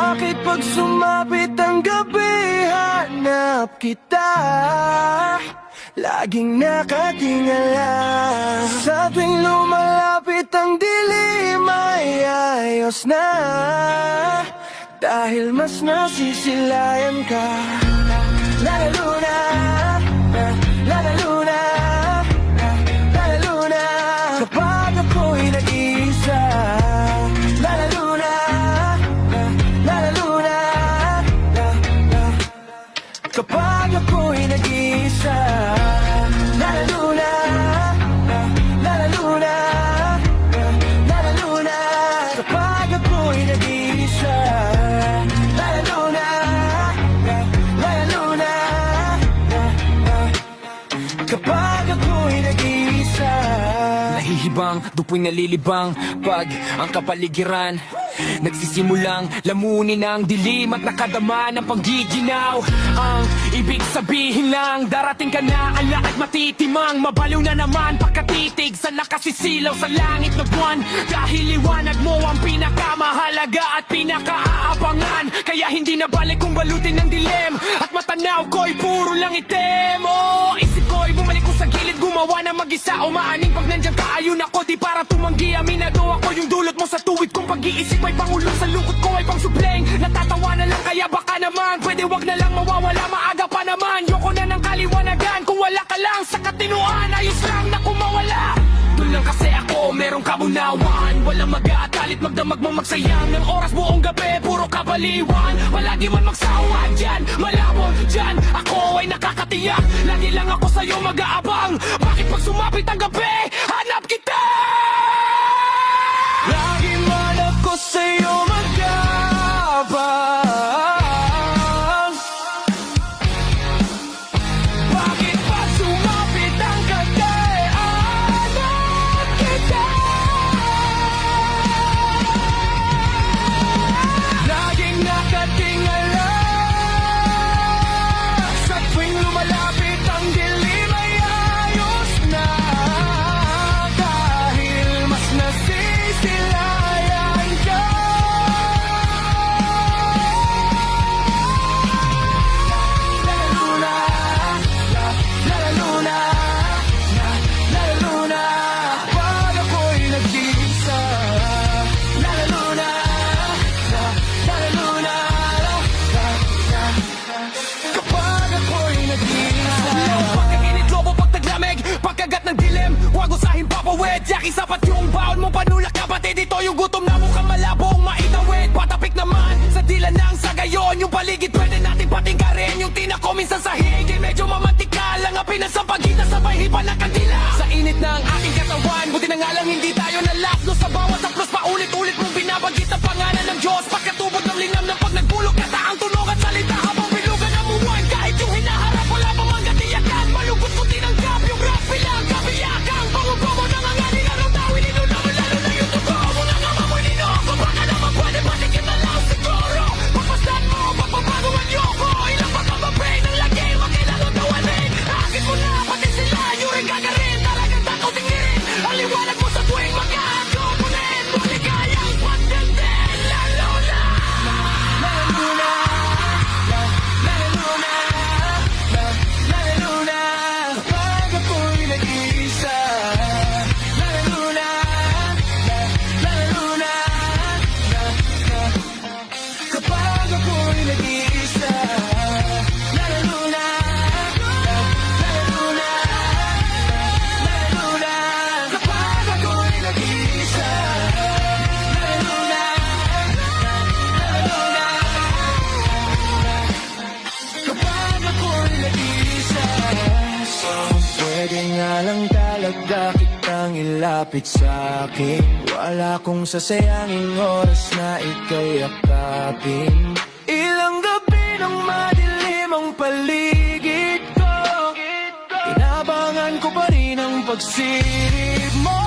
Bakit pag sumapit ang gabi, hanap kita, laging nakatingala. Sa tuwing lumalapit ang dilim ay ayos na, dahil mas nasisilayan ka. Lalalo na, lalalo na, lalalo na, kapag ako'y nag-iisa. Lalalo na, lalalo na, kapag ako'y nag-iisa. Lalalo na, lalalo na, lalalo na, kapag ako'y nag-iisa. Lalalo na, lalalo na, kapag ako'y nag-iisa. Nahihibang, dupoy nalilibang pag ang kapaligiran nagsisimulang lamunin ang dilim at nakadama ng panggiginaw. Ang ibig sabihin lang, darating ka na, ang lakad matitimang. Mabaliw na naman pagkatitig sa nakasisilaw sa langit na buwan. Dahil liwanag mo ang pinakamahalaga at pinakaaabangan. Kaya hindi na balik kung balutin ng dilim at matanaw ko'y puro lang itim. Oh, isip ko'y bumalik ko sa gilid, gumawa na mag-isa. Umaaning pag nandiyan ka, ayun ako, di para tumanggi. Aminado ako yung dulot mo sa tuwid kong pag-iisip ay pangulong, sa lungkot ko ay pang supleng. Natatawa na lang, kaya baka naman pwede wag na lang mawawala, maaga pa naman. Yoko na ng kaliwanagan, kung wala ka lang sa katinuan, ayos lang na kumawala. Doon lang kasi ako, merong kamunawan. Walang mag-aatalit, magdamag mo magsayang ng oras buong gabi, puro kabaliwan. Palagi man magsawa dyan, malabo dyan, ako ay nakakatiyak. Lagi lang ako sa'yo mag-aabang, bakit pag sumapit ang gabi, hanap kita. Lagi man ako sa'yo mag-aabang, Bakit pag sumapit ang gabi, hanap kita. laging nakatingala. Sa tuwing lumalapit ang dilim ay ayos na, dahil mas nasisilayan ka. Lalalo na, lalalo na, lalalo na, pag ako'y nag-iisa. Lalalo na, lalalo na, kapag ako'y nag-iisa. Pagkaginit lobo, pag taglamig, pagkagat ng dilim, huwag usahin papawid. Yaki sapat yung baon mo, panulak kapatid. Ito yung gutom na mukhang malabong maitawid. Patapik naman sa dila ng sagayon, yung paligid pwede natin patingkarin. Yung tinako minsan sa higil, medyo mamantika lang ang pinasampagitan, sabay hipa ng kandila. Sa init ng aking katawan, buti na nga lang hindi tayo nalapno. Sa bawat aplos, paulit-ulit mong binabanggit ang pangalan ng Diyos. Pagkatubod ng linam ng pag nagbulog, kataang tunog at salita habang bilugan ang buwan. Kahit yung hinaharap, wala pa mang gatiyakan. Malungkot ko tinanggap yung rap bilang kabiyakan. Bango-bango na nga nga nilarong tawin, inunaw lalo na yung tugo mo na nga mamoy nino. Kung baka naman pwede patikit na lang siguro. Pagpasdan mo, pagpabago ang yoko. Ilang baka mabay ng lagi, makailangan tawanin. Akit mo na, pati sila, yung rin gagarin. Talagang takaw tingirin, ang liwanag mo sa tuwing magkakapunin. Maligayang pagdating, lalo na. Lalalo na, lalalo na, lalalo na, kapag ako'y nag-iisa. Lalalo na, lalalo na, kapag ako'y nag-iisa. Lalalo na, lalalo na, lalalo na, kapag ako'y nag-iisa. Lalalo na, lalalo na, kapag ako'y nag-iisa. So, pwede nga lang talaga kitang ilapit sa'kin. Wala kong sasayanging oras na ika'y yakapin. Ilang gabi nang madilim ang paligid ko, inabangan ko pa rin ang pagsilip mo.